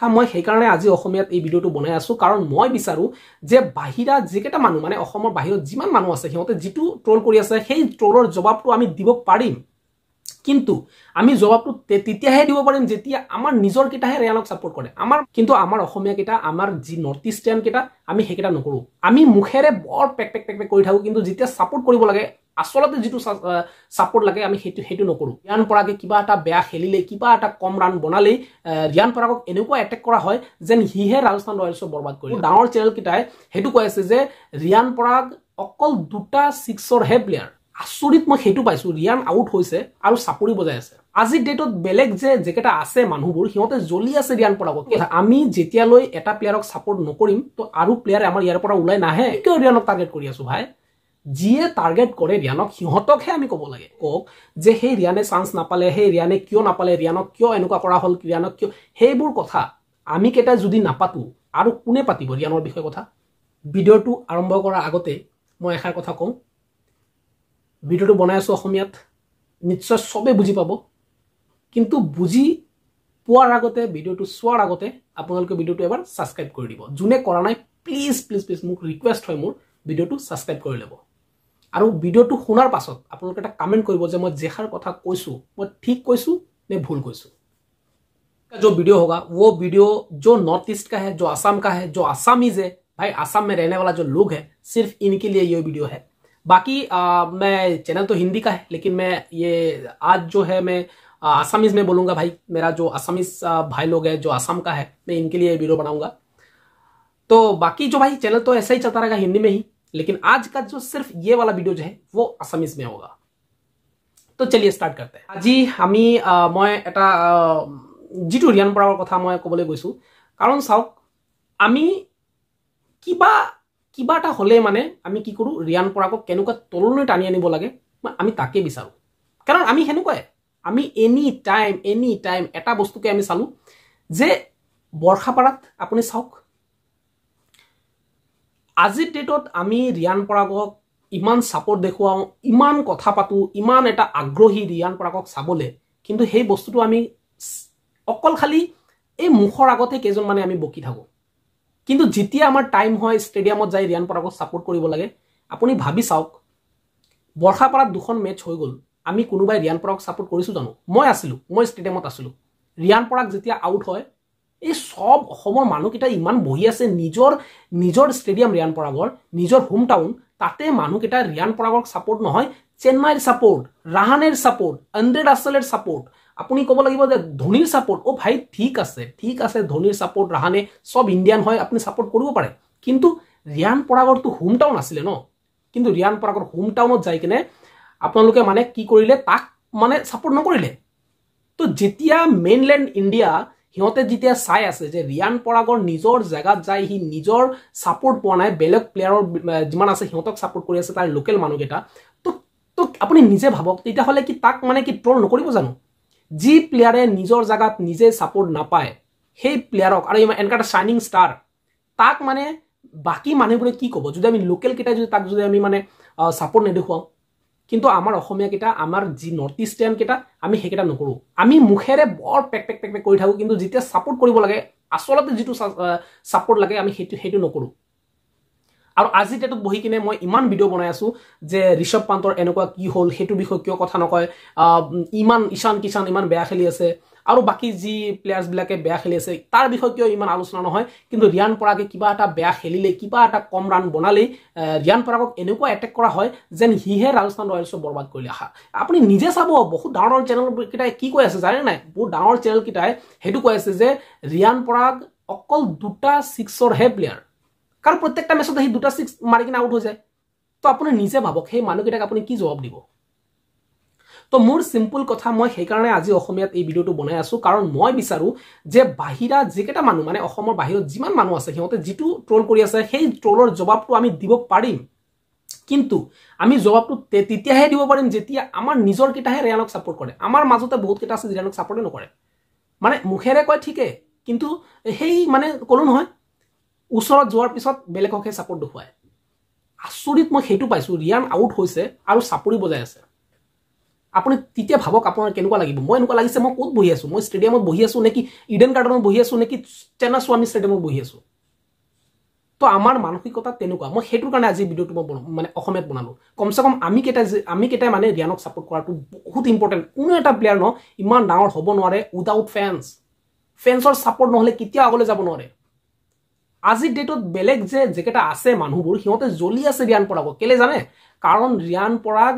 মই সেইকাৰণে আজি অসমীয়াত এই ভিডিঅ'টো বনাই আছো কাৰণ মই বিচাৰো যে বাহিৰা যিকেইটা মানুহ মানে অসমৰ বাহিৰত যিমান মানুহ আছে সিহঁতে যিটো ট্ৰল কৰি আছে সেই ট্ৰলৰ জবাবটো আমি দিব পাৰিম কিন্তু আমি জবাবটো তেতিয়াহে দিব পাৰিম যেতিয়া আমাৰ নিজৰ কিটাহে ৰিয়ানক সাপোৰ্ট কৰে আমাৰ অসমীয়া কিটা আমাৰ যি নৰ্থ ইষ্টাৰ্ণ কিটা আমি হেকেটা নকৰো আমি মুখেৰে বৰ পেক কৰি থাকো কিন্তু যেতিয়া সাপোৰ্ট কৰিব লাগে আসলতে যেটো সাপোৰ্ট লাগে আমি হেতু নকৰো ৰিয়ান পৰাগে কিবা এটা বেয়া খেলিলে কিবা এটা কম ৰান বনালে ৰিয়ান পৰাগক এনেকুৱা এটেক কৰা হয় যেন হিহে ৰাজস্থান ৰয়েলছক বৰবাদ কৰি ডাঙৰ চেনেল কিটাই হেতু কৈ আছে যে ৰিয়ান পৰাগ অকল দুটা সিক্সৰ হে প্লেয়াৰ আচৰিত মই হেতু পাইছো ৰিয়ান আউট হৈছে আৰু সাপৰি বজাই আছে আজি ডেটত বেলেগ যেকেটা আছে মানুহবোৰ সিহঁতে জ্বলি আছে ৰিয়ান পৰাগক আমি যেতিয়ালৈ এটা প্লেয়াৰক সাপোৰ্ট নকৰিম তো আৰু প্লেয়াৰ আমাৰ ইয়াৰ পৰা ওলাই নাহে কিয় ৰিয়ানক টাৰ্গেট কৰি আছো ভাই যিয়ে টাৰ্গেট কৰে ৰিয়ানক সিহঁতকহে আমি ক'ব লাগে কক যে সেই ৰিয়ানে চান্স নাপালে সেই ৰিয়ানে কিয় নাপালে ৰিয়ানক কিয় এনেকুৱা কৰা হল ৰিয়ানক কিয় সেইবোৰ কথা আমি কেটা যদি নাপাতো আৰু কোনে পাতিব ৰিয়ানৰ বিষয়ে কথা ভিডিঅ'টো আৰম্ভ কৰাৰ আগতে মই এখাৰ কথা কওঁ ভিডিঅ'টো বনাই আছো অসমীয়াত নিশ্চয় সবে বুজি পাব কিন্তু বুজি পোৱাৰ আগতে ভিডিঅ'টো চোৱাৰ আগতে আপোনালোকে ভিডিঅ'টো এবাৰ সাবস্ক্ৰাইব কৰি দিব যোনে কৰা নাই প্লিজ মোক ৰিকুৱেষ্ট হয় মোৰ ভিডিঅ'টো সাবস্ক্ৰাইব কৰি ল'ব আৰু ভিডিঅ'টো শুনাৰ পাছত আপোনালোকে এটা কমেন্ট কৰিব যে মই যেখাৰ কথা কৈছো মই ঠিক কৈছো নে ভুল কৈছো जो वीडियो होगा वो वीडियो जो नॉर्थ ईस्ट का है जो असम का है जो असमीज है भाई असम में रहने वाला जो लोग है सिर्फ इनके लिए ये वीडियो है बाकी मैं चैनल तो हिंदी का है लेकिन मैं ये आज जो है मैं असमीज में बोलूंगा भाई मेरा जो असमीज भाई लोग है जो असम का है मैं इनके लिए वीडियो बनाऊंगा तो बाकी जो भाई चैनल तो ऐसा ही चलता रहेगा हिंदी में ही लेकिन आज का जो सिर्फ ये वाला वीडियो जो है वो असमीज में होगा तो चलिए स्टार्ट करते हैं আজি আমি মই এটা जिटु रियान परागर कथा मैं कबले गइसु कारण साउक आमी किबा ता हले माने आमी की करू रियान परागक केनुका तलলৈ टानी आनिब लागे आमी ताके बिचारू कारण आमी हेनुकाय आमी एनी टाइम एटा बस्तुके आमी चालू जे बरखापारात आपुनि साउक আজি डेटत आमी रियान परागक इमान सापोर्ट देखुवाও इमान कथा पातु इमान एटा आग्रही रियान परागक साबले किंतु हे बस्तुটো आमी অকল খালি এই মুখৰ আগতে কেজন মানে আমি বকি থাকো কিন্তু যেতিয়া আমাৰ টাইম হয় ষ্টেডিয়ামত যাই ৰিয়ান পৰাগক সাপোৰ্ট কৰিব লাগে আপুনি ভাবি চাওক বৰখাপাৰাত দুখন মেচ হৈ গল আমি কোনোবাই ৰিয়ান পৰাগক সাপোৰ্ট কৰিছো জানো মই ষ্টেডিয়ামত আছিলো ৰিয়ান পৰাগ যেতিয়া আউট হয় এই সব অসমৰ মানুহকিটা ইমান বহি আছে নিজৰ ষ্টেডিয়াম ৰিয়ান পৰাগৰ নিজৰ হোম টাউন তাতে মানুহকিটা ৰিয়ান পৰাগক সাপোৰ্ট নহয় চেন্নাইৰ সাপোৰ্ট ৰাহানেৰ সাপোৰ্ট আন্দ্ৰে ৰাছেলৰ সাপোৰ্ট আপুনি কব লাগিব যে ধোনিৰ সাপোৰ্ট ও ভাই ঠিক আছে ধোনিৰ সাপোৰ্ট ৰাহানে সব ইন্ডিয়ান হয় আপনি সাপোৰ্ট কৰিব পাৰে কিন্তু ৰিয়ান পৰাগৰ তো হোম টাউন আছিল ন কিন্তু ৰিয়ান পৰাগৰ হোম টাউনত যাই কিনে আপোনালোকে মানে কি কৰিলে তাক মানে সাপোৰ্ট নকৰিলে তো যেতিয়া মেইনল্যান্ড ইন্ডিয়া হিহঁতে যেতিয়া চাই আছে যে ৰিয়ান পৰাগৰ নিজৰ জায়গাত যাই হি নিজৰ সাপোৰ্ট পোৱা নাই বেলেগ প্লেয়াৰৰ যিমান আছে হিহঁতক সাপোৰ্ট কৰি আছে তাৰ লোকেল মানুহকেটা তো আপুনি নিজে ভাবক তেতিয়া হলে কি তাক মানে কি ট্ৰল নকৰিব জানো जी प्लेयारे निजर जगत निजे सपोर्ट नापाय हे प्लेयारक आरो एनका शाइनिंग स्टार ताक माने बाकी मानुहबुरे की कब যদি আমি লোকেল কিটা যদি তাক যদি আমি মানে সাপোর্ট নেদেখুৱাও কিন্তু আমাৰ অসমীয়া কিটা আমাৰ যি নৰ্থ ইষ্টাৰ্ণ কিটা আমি হেকেটা নকৰো আমি মুখেৰে বৰ পেক কৰি থাকো কিন্তু যেতিয়া সাপোৰ্ট কৰিব লাগে আসলতে যেটো সাপোৰ্ট লাগে আমি হেতু নকৰো আৰু আজি ডেটত বহি কিনে মই ইমান ভিডিও বনাই আছো যে ঋষভ পান্তৰ এনেকুৱা কি হল হেতু বিষয় কিয় কথা নকয় ইমান ঈশান কিষান ইমান বেয়া খেলি আছে আৰু বাকি যি প্লেয়াৰ্স বিলাকে বেয়া খেলি আছে তাৰ বিষয় কিয় ইমান আলোচনা নহয় কিন্তু ৰিয়ান পৰাগে কিবা এটা বেয়া খেলিলে কিবা এটা কম ৰান বনালে ৰিয়ান পৰাগক এনেকুৱা এটেক কৰা হয় যেন হিহে ৰাজস্থান ৰয়েলছক বৰবাদ কৰিলে আপুনি নিজে চাব বহুত ডাঙৰ চেনেল কিটাই কি কৈ আছে জানে নাই বহুত ডাঙৰ চেনেল কিটাই হেতু কৈ আছে যে ৰিয়ান পৰাগ অকল দুটা সিক্সৰ হে প্লেয়াৰ कारण प्रत्येकटा मैचत ही दुटा सिक्स मारि किने आउट हो जाए तो आपनि निजे भाबक हे मानुकिटाक आपनि की जवाब দিব तो मोर सिंपल कथा মই সেই কাৰণে আজি অসমীয়াত এই ভিডিওটো বনাই আছো কাৰণ মই বিচাৰো যে বাহিৰা যেকেটা মানুহ মানে অসমৰ বাহিৰত যিমান মানুহ আছে সিহঁতে যেটো ট্ৰল কৰি আছে সেই ট্ৰলৰ জবাবটো আমি দিব পাৰিম কিন্তু আমি জবাবটো তেতিয়াহে দিব পাৰিম যেতিয়া আমাৰ নিজৰ কিটাহে ৰিয়ানক সাপোৰ্ট কৰে আমাৰ মাজতে বহুত কিটা আছে ৰিয়ানক সাপোৰ্ট নকৰে মানে মুখেৰে কয় ঠিকে কিন্তু সেই মানে কলো নহয় ওচৰত যোৱাৰ পিছত বেলেগকে সাপোৰ্ট দেখুৱায় আচৰিত মই হেতু পাইছো ৰিয়ান আউট হৈছে আৰু সাপৰি বজাই আছে আপুনি তেতিয়া ভাবক আপোনাৰ কেনেকুৱা লাগিব মই এনেকুৱা লাগিছে মই ক'ত বহি আছো মই ষ্টেডিয়ামত বহি আছো নেকি ইডেন গাৰ্ডেনত বহি আছো নেকি চেন্নাই স্বামী ষ্টেডিয়ামত বহি আছো তো আমাৰ মানসিকতা তেনেকুৱা মই হেতুৰ কাৰণে আজি ভিডিওটো মই মানে অসমীয়াত বনালো কমসে কম আমি কেটা মানে ৰিয়ানক সাপোৰ্ট কৰাটো বহুত ইম্পৰ্টেন্ট কোনো এটা প্লেয়াৰ ন ইমান ডাঙৰ হ'ব নোৱাৰে উইদাউট ফেন্সৰ সাপোৰ্ট নহলে কেতিয়া আগলৈ যাব নোৱাৰে আজি ডেটত বেলেগ যে যেকেটা আছে মানুহবোৰ সিহঁতে জ্বলি আছে ৰিয়ান পৰাগক কেলে জানে কাৰণ ৰিয়ান পৰাগ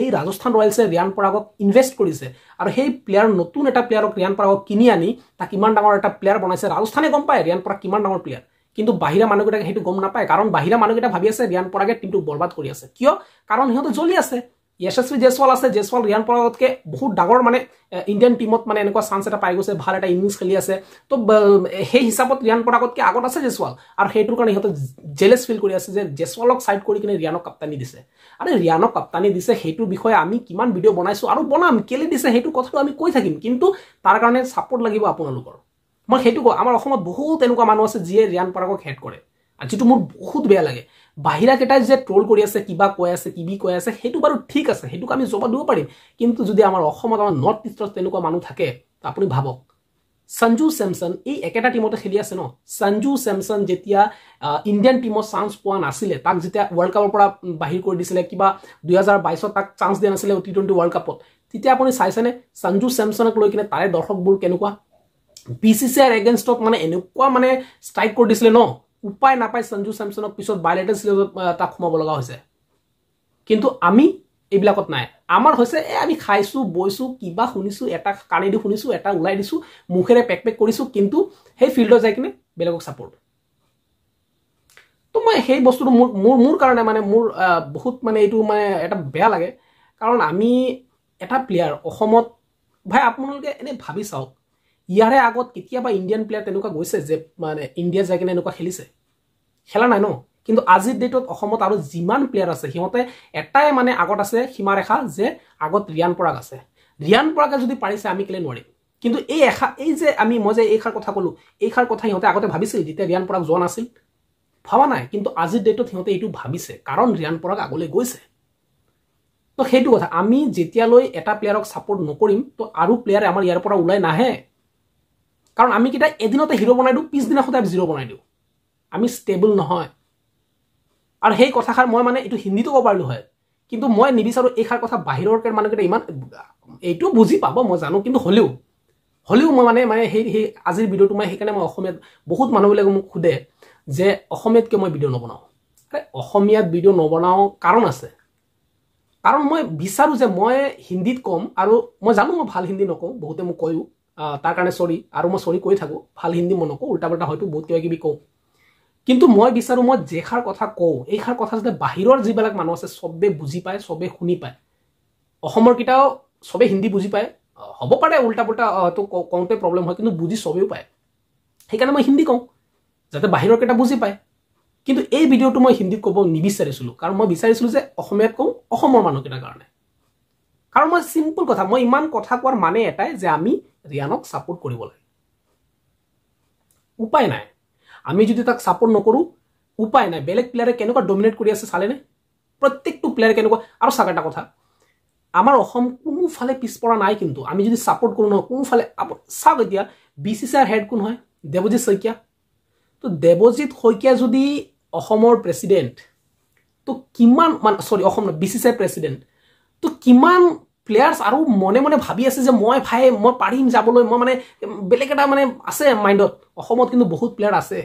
এই ৰাজস্থান ৰয়েলছে ৰিয়ান পৰাগক ইনভেষ্ট কৰিছে আৰু সেই প্লেয়াৰ নতুন এটা প্লেয়াৰক ৰিয়ান পৰাগক কিনি আনি তাক ইমান ডাঙৰ এটা প্লেয়াৰ বনাইছে ৰাজস্থানে গম পায় ৰিয়ান পৰাগ কিমান ডাঙৰ প্লেয়াৰ কিন্তু বাহিৰা মানুহকেইটাকে সেইটো গম নাপায় কাৰণ বাহিৰা মানুহকেইটা ভাবি আছে ৰিয়ান পৰাগে টিমটো বৰবাদ কৰি আছে কিয় কাৰণ সিহঁতে জ্বলি আছে यशस्वी जयसवाल আছে জয়সৱাল ৰিয়ান পৰাগতকে বহুত ডাঙৰ মানে ইণ্ডিয়ান টিমত মানে এনেকুৱা চান্স এটা পাই গৈছে ভাল এটা ইনিংস খেলি আছে তো সেই হিচাপত ৰিয়ান পৰাগতকে আগত আছে জয়সৱাল আৰু হেতুৰ কাৰণে সিহঁতে জেলেছ ফিল কৰি আছে যে জয়সৱালক সাইড কৰি কিনে ৰিয়ানক কাপ্তানি দিছে আৰে ৰিয়ানক কাপ্তানি দিছে হেতুৰ বিষয়ে আমি কিমান ভিডিও বনাইছো আৰু বনাম কেলে দিছে হেতু কথাটো আমি কৈ থাকিম কিন্তু তাৰ কাৰণে সাপোৰ্ট লাগিব আপোনালোকৰ মই হেতু আমাৰ অসমত বহুত এনেকুৱা মানুহ আছে যিয়ে ৰিয়ান পৰাগক হেড কৰে আৰু যেটো মোৰ বহুত বেয়া লাগে বাহিৰা কেটাই যে ট্ৰোল কৰি আছে কিবা কৈ আছে কিবি কৈ আছে হেতু বাৰু ঠিক আছে হেতুক আমি জবাব দিব পাৰিম কিন্তু যদি আমাৰ অসমত আমাৰ নৰ্থ ইষ্টত তেনেকুৱা মানুহ থাকে আপুনি ভাবক সঞ্জু স্যামসন এই একেটা টিমতে খেলি আছে ন সঞ্জু স্যামসন যেতিয়া ইণ্ডিয়ান টিমত চান্স পোৱা নাছিলে তাক যেতিয়া ওয়াৰ্ল্ড কাপৰ পৰা বাহিৰ কৰি দিছিলে কিবা 2022 তাক চান্স দিয়া নাছিলে টি20 ওয়াৰ্ল্ড কাপত তেতিয়া আপুনি চাইছেনে সঞ্জু স্যামসনক লৈ কিনে তাৰে দৰ্শকবোৰ কেনেকুৱা বিসিসিআইৰ এগেইনষ্টত মানে এনেকুৱা মানে ষ্ট্ৰাইক কৰি দিছিলে ন উপায় নাপায় সঞ্জু স্যামসনক পিছত বাইলেটাৰ সিৰিজত তাক খমাব লগা হৈছে কিন্তু আমি এইবিলাকত নাই আমাৰ হৈছে আমি খাইছো বইছো কিবা শুনিছো এটা কানে দি শুনিছো এটা উলাই দিছো মুখেৰে পেক কৰিছো কিন্তু সেই ফিল্ডত যাই কিনে বেলেগক সাপোৰ্ট তো মই সেই বস্তুটো মোৰ কাৰণে মানে মোৰ বহুত মানে এইটো মানে এটা বেয়া লাগে কাৰণ আমি এটা প্লেয়াৰ অসমত ভাই আপোনালোকে এনে ভাবি চাওক ইয়াৰে আগত কেতিয়াবা ইণ্ডিয়ান প্লেয়াৰ তেনেকুৱা গৈছে যে মানে ইণ্ডিয়া যাই কিনে এনেকুৱা খেলিছে খেলা নাই ন কিন্তু আজিৰ ডেটত অসমত আৰু যিমান প্লেয়াৰ আছে সিহঁতে এটাই মানে আগত আছে সীমাৰেখা যে আগত ৰিয়ান পৰাগ আছে ৰিয়ান পৰাগে যদি পাৰিছে আমি কেলে নোৱাৰিম কিন্তু এই যে আমি মই যে এইখাৰ কথা কলো এইখাৰ কথা সিহঁতে আগতে ভাবিছিল যেতিয়া ৰিয়ান পৰাগ জন আছিল ভাবা নাই কিন্তু আজিৰ ডেটত সিহঁতে এইটো ভাবিছে কাৰণ ৰিয়ান পৰাগ আগলৈ গৈছে তো সেইটো কথা আমি যেতিয়ালৈ এটা প্লেয়াৰক সাপোৰ্ট নকৰিম তো আৰু প্লেয়াৰে আমাৰ ইয়াৰ পৰা ওলাই নাহে কাৰণ আমি কিটা এদিনতে হিৰো বনাই দিও পিছদিনা খতে জিৰো বনাই দিও আমি ষ্টেবল নহয় আৰু সেই কথাখাৰ মই মানে এটো হিন্দীটো ক'ব পাৰিলো হয় কিন্তু মই নিবিচাৰো এইখাৰ কথা বাহিৰৰ কে মানুহকেইটা ইমান এইটো বুজি পাব মই জানো কিন্তু হলেও মই মানে সেই আজিৰ ভিডিওটো মই সেইকাৰণে মই অসমীয়াত বহুত মানুহবিলাকে মোক খুদে যে অসমীয়াতকে মই ভিডিও নবনাও অসমীয়াত ভিডিও নবনাও কাৰণ আছে কাৰণ মই বিচাৰো যে মই হিন্দীত কম আৰু মই জানো মই ভাল হিন্দী নকওঁ বহুতে মোক কয়ও তাৰ কাৰণে সৰি আৰু মই সৰি কৈ থাকো ভাল হিন্দী মই নকওঁ উল্টা পাল্টা হয়তো বহুত কিবা কিবি কওঁ কিন্তু মই বিচাৰো মই যেখাৰ কথা কওঁ এইখাৰ কথা যে বাহিৰৰ যিবিলাক মানুহ আছে সবে বুজি পায় সবে শুনি পায় অসমৰ কিটাও সবে হিন্দী বুজি পায় হ'ব পাৰে উল্টা পাল্টা তো কওঁতে প্ৰবলেম হয় কিন্তু বুজি সবেও পায় সেইকাৰণে মই হিন্দী কওঁ যাতে বাহিৰৰ কেটা বুজি পায় কিন্তু এই ভিডিওটো মই হিন্দীত ক'ব নিবিচাৰিছিলো কাৰণ মই বিচাৰিছিলো যে অসমীয়াত কওঁ অসমৰ মানুহকেইটাৰ কাৰণে কাৰণ মই সিম্পল কথা মই ইমান কথা কোৱাৰ মানে এটাই যে আমি ৰিয়ানক সাপোৰ্ট কৰিব লাগে উপায় নাই আমি যদি তাক সাপোৰ্ট নকৰো উপায় নাই বেলেগ প্লেয়াৰে কেনেকুৱা ডমিনেট কৰি আছে চালেনে প্ৰত্যেকটো প্লেয়াৰ কেনেকুৱা আৰু সাকাটা কথা আমাৰ অসম কোনো ফালে পিছপৰা নাই কিন্তু আমি যদি সাপোৰ্ট কৰো ন কোনো ফালে চাওক এতিয়া বিসিসিআইৰ হেড কোন হয় দেৱজিৎ শইকীয়া তো দেৱজিৎ শইকীয়া যদি অসমৰ প্ৰেসিডেন্ট তো কিমান মানে সৰি অসম বিসিসিআইৰ প্ৰেসিডেন্ট তো কিমান প্লেয়াৰ্স আৰু মনে মনে ভাবি আছে যে মই ভাই মই পাৰিম যাবলৈ মই মানে বেলেগ এটা মানে আছে মাইন্ডত অসমত কিন্তু বহুত প্লেয়াৰ আছে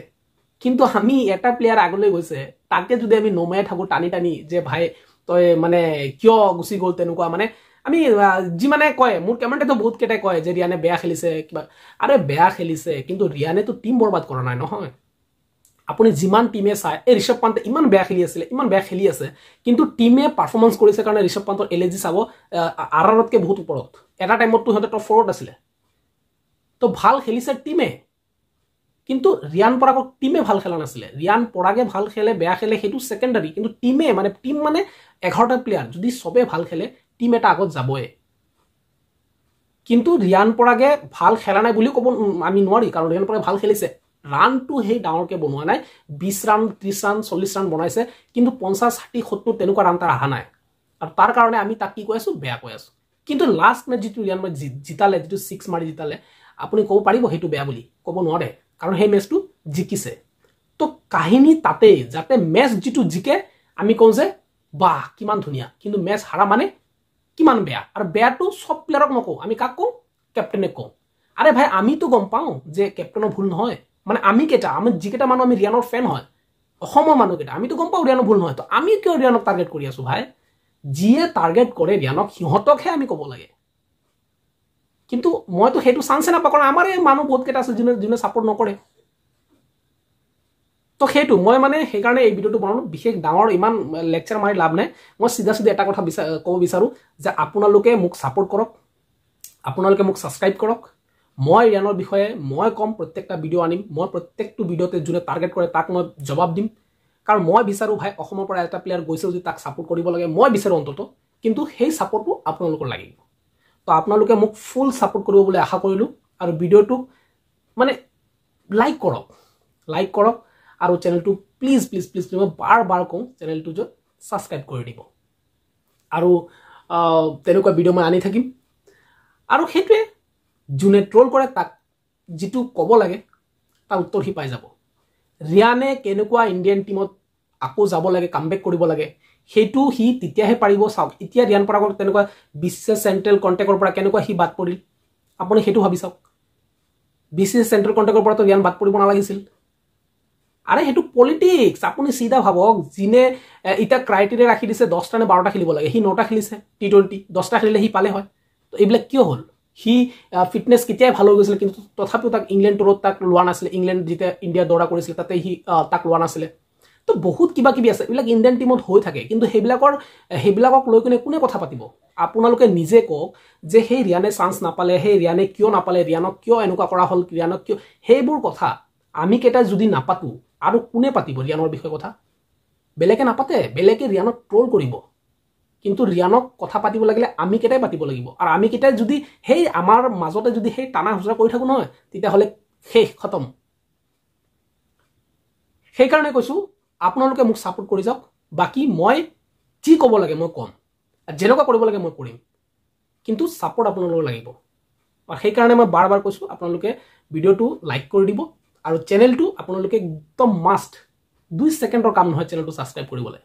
কিন্তু আমি এটা প্লেয়াৰ আগলৈ গৈছে তাকে যদি আমি নমাই থাকো টানি যে ভাই তই মানে কিয় গুছি গল তেনেকুৱা মানে আমি যি মানে কয় মোৰ কমেন্টে বহুত কেটাই কয় যে ৰিয়ানে বেয়া খেলিছে কিবা আৰে বেয়া খেলিছে কিন্তু ৰিয়ানে তো টিম বৰবাদ কৰা নাই নহয় আপুনি যিমান টিমে চাই এই ঋষভ পান্তে ইমান বেয়া খেলি আছে কিন্তু টিমে পাৰফৰমেন্স কৰিছে কাৰণে ঋষভ পান্তৰ এলজি চাব আৰআৰতকে বহুত ওপৰত এটা টাইমত তো হতে টপ 4ত আছিল তো ভাল খেলিছে টিমে কিন্তু ৰিয়ান পৰাগক টিমে ভাল খেলা নাছিলে ৰিয়ান পৰাগে ভাল খেলে বেয়া খেলে হেতু সেকেন্ডাৰী কিন্তু টিমে মানে টিম মানে 11টা প্লেয়াৰ যদি সবে ভাল খেলে টিম এটা আগত যাবয়ে কিন্তু ৰিয়ান পৰাগে ভাল খেলা নাই বুলি ক'ব আমি নোৱাৰি কাৰণ ৰিয়ান পৰাগে ভাল খেলিছে ৰান টু সেই ডাঙৰকে বনোৱা নাই 20 ৰান 30 ৰান 40 ৰান বনাইছে কিন্তু 50 60 70 তেনেকুৱা ৰান তাৰ আহা নাই আৰু তাৰ কাৰণে আমি তাক কি কৈ আছো বেয়া কৈ আছো কিন্তু লাষ্ট মেচ যিটো ৰিয়ান পৰাগ জিতালে, যিটো 6 মাৰি জিতালে, আপুনি ক'ব পাৰিব সেইটো বেয়া বুলি? ক'ব নোৱাৰে, কাৰণ সেই মেচটো জিকিছে। তো কাহিনী তাতেই, যাতে মেচ যিটো জিকে আমি কওঁ যে বাহ কিমান ধুনীয়া, কিন্তু মেচ হাৰা মানে কিমান বেয়া। আৰু বেয়াটো সব প্লেয়াৰক নকওঁ, আমি কাক কওঁ? কেপ্টেনে কওঁ। আৰে ভাই আমিতো গম পাওঁ যে কেপ্টেনৰ ভুল নহয়, মানে আমি কেইটা, আমি যিকেইটা মানুহ আমি ৰিয়ানৰ ফেন হয়, অসমৰ মানুহকেইটা, আমিতো গম পাওঁ ৰিয়ানৰ ভুল নহয়। তো আমি কিয় ৰিয়ানক টাৰ্গেট কৰি আছো ভাই? যিয়ে টাৰ্গেট কৰে ৰিয়ানক সিহঁতকহে আমি ক'ব লাগে। কিন্তু মইতো সেইটো চান্সে নাপাওঁ, কাৰণ আমাৰ এই মানুহ বহুত কেইটা আছে যোনে ছাপোৰ্ট নকৰে। তো সেইটো মই মানে সেইকাৰণে এই ভিডিঅ'টো বনালোঁ। বিশেষ ডাঙৰ ইমান লেকচাৰ মাৰি লাভ নাই। মই চিধা এটা কথা ক'ব বিচাৰোঁ যে আপোনালোকে মোক ছাপোৰ্ট কৰক, আপোনালোকে মোক ছাবস্ক্ৰাইব কৰক। মই ৰিয়ানৰ বিষয়ে মই ক'ম, প্ৰত্যেকটা ভিডিঅ' আনিম। মই প্ৰত্যেকটো ভিডিঅ'তে যোনে টাৰ্গেট কৰে তাক মই জবাব দিম, কাৰণ মই বিচাৰোঁ ভাই অসমৰ পৰা এটা প্লেয়াৰ গৈছে যদি তাক ছাপোৰ্ট কৰিব লাগে, মই বিচাৰোঁ অন্তত। কিন্তু সেই ছাপোৰ্টটো আপোনালোকৰ লাগিব। তো আপোনালোকে মোক ফুল ছাপোৰ্ট কৰিব বুলি আশা কৰিলোঁ। আৰু ভিডিঅ'টোক মানে লাইক কৰক আৰু চেনেলটো প্লিজ মই বাৰ কওঁ চেনেলটো য'ত ছাবস্ক্ৰাইব কৰি দিব। আৰু তেনেকুৱা ভিডিঅ' মই আনি থাকিম। আৰু সেইটোৱে, যোনে ট্ৰল কৰে তাক যিটো ক'ব লাগে তাৰ উত্তৰ সি পাই যাব। ৰিয়ানে কেনেকুৱা ইণ্ডিয়ান টিমত আকৌ যাব লাগে, কামবেক কৰিব লাগে, সেইটো সি তেতিয়াহে পাৰিব। চাওক এতিয়া ৰিয়ান পৰাগৰ তেনেকুৱা BCCI চেণ্ট্ৰেল কণ্টেক্টৰ পৰা কেনেকুৱা সি বাদ পৰিল, আপুনি সেইটো ভাবি চাওক। BCCI চেণ্ট্ৰেল কণ্টেক্টৰ পৰাতো ৰিয়ান বাদ পৰিব নালাগিছিল। আৰে সেইটো পলিটিক্স। আপুনি চিধা ভাবক, যিনে এতিয়া ক্ৰাইটেৰিয়া ৰাখি দিছে 10টা নে 12টা খেলিব লাগে, সি 9টা খেলিছে T20, 10টা খেলিলে সি পালে হয়। তো এইবিলাক কিয় হ'ল? সি ফিটনেছ কেতিয়াই ভাল হৈ গৈছিল, কিন্তু তথাপিও তাক ইংলেণ্ড টুৰত তাক লোৱা নাছিলে। ইংলেণ্ড যেতিয়া ইণ্ডিয়া দৌৰা কৰিছিল তাতে সি তাক লোৱা নাছিলে। তো বহুত কিবা কিবি আছে, এইবিলাক ইণ্ডিয়ান টিমত হৈ থাকে। কিন্তু সেইবিলাকক লৈ কিনে কোনে কথা পাতিব? আপোনালোকে নিজে কওক যে সেই ৰিয়ানে চান্স নাপালে, সেই ৰিয়ানে কিয় নাপালে, ৰিয়ানক কিয় এনেকুৱা কৰা হ'ল, ৰিয়ানক কিয়, সেইবোৰ কথা আমি কেইটা যদি নাপাতো আৰু কোনে পাতিব ৰিয়ানৰ বিষয়ে কথা? বেলেগে নাপাতে, বেলেগে ৰিয়ানক ট্ৰল কৰিব। কিন্তু ৰিয়ানক কথা পাতিব লাগিলে আমি কেইটাই পাতিব লাগিব। আৰু আমি কেইটাই যদি সেই আমাৰ মাজতে যদি সেই টানা হুচৰা কৰি থাকো নহয়, তেতিয়াহ'লে শেষ, খতম। সেইকাৰণে কৈছোঁ আপোনালোকে মোক ছাপোৰ্ট কৰি যাওক। বাকী মই যি ক'ব লাগে মই ক'ম, যেনেকুৱা কৰিব লাগে মই কৰিম, কিন্তু ছাপোৰ্ট আপোনালোকৰ লাগিব। আৰু সেইকাৰণে মই বাৰ কৈছোঁ আপোনালোকে ভিডিঅ'টো লাইক কৰি দিব। আৰু চেনেলটো আপোনালোকে একদম মাষ্ট, 2 ছেকেণ্ডৰ কাম নহয় চেনেলটো ছাবস্ক্ৰাইব কৰিবলৈ।